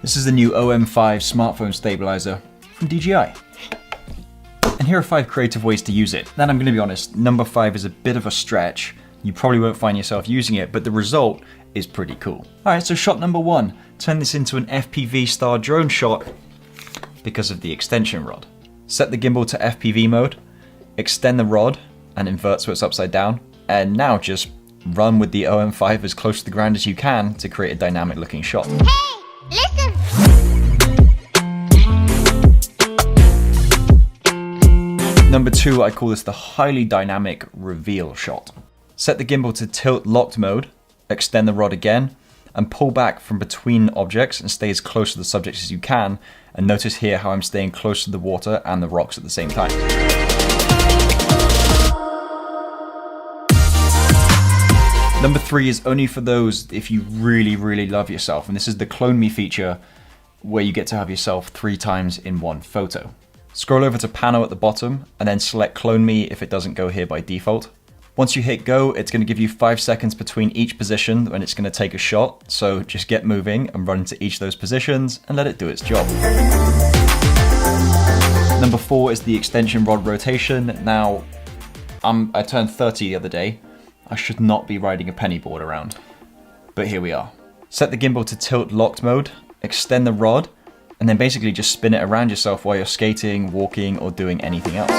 This is the new OM5 smartphone stabilizer from DJI. And here are 5 creative ways to use it. Then I'm going to be honest, number 5 is a bit of a stretch. You probably won't find yourself using it, but the result is pretty cool. Alright, so shot number 1, turn this into an FPV style drone shot because of the extension rod. Set the gimbal to FPV mode, extend the rod and invert so it's upside down, and now just run with the OM5 as close to the ground as you can to create a dynamic looking shot. Hey, listen! Number 2, I call this the highly dynamic reveal shot. Set the gimbal to tilt locked mode, extend the rod again, and pull back from between objects and stay as close to the subjects as you can. And notice here how I'm staying close to the water and the rocks at the same time. Number 3 is only for those if you really, really love yourself. And this is the Clone Me feature where you get to have yourself 3 times in one photo. Scroll over to Pano at the bottom and then select Clone Me if it doesn't go here by default. Once you hit go, it's going to give you 5 seconds between each position when it's going to take a shot. So just get moving and run into each of those positions and let it do its job. Number 4 is the extension rod rotation. Now, I turned 30 the other day. I should not be riding a penny board around, but here we are. Set the gimbal to tilt locked mode, extend the rod, and then basically just spin it around yourself while you're skating, walking, or doing anything else.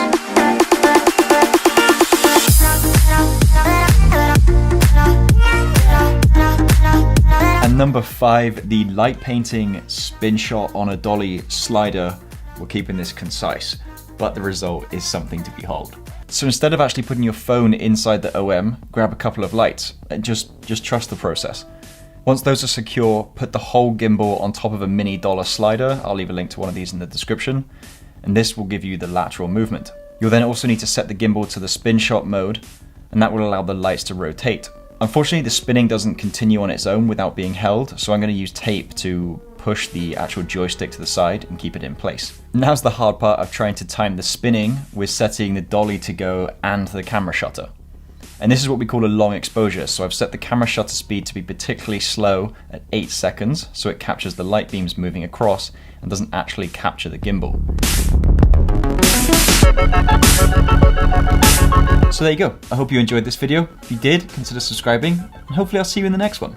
And number 5, the light painting spin shot on a dolly slider. We're keeping this concise, but the result is something to behold. So instead of actually putting your phone inside the OM, grab a couple of lights and just trust the process. Once those are secure, put the whole gimbal on top of a mini dollar slider. I'll leave a link to one of these in the description. And this will give you the lateral movement. You'll then also need to set the gimbal to the spin shot mode, and that will allow the lights to rotate. Unfortunately, the spinning doesn't continue on its own without being held, so I'm going to use tape to push the actual joystick to the side and keep it in place. Now's the hard part of trying to time the spinning with setting the dolly to go and the camera shutter. And this is what we call a long exposure. So I've set the camera shutter speed to be particularly slow at 8 seconds, so it captures the light beams moving across and doesn't actually capture the gimbal. So there you go. I hope you enjoyed this video. If you did, consider subscribing, and hopefully I'll see you in the next one.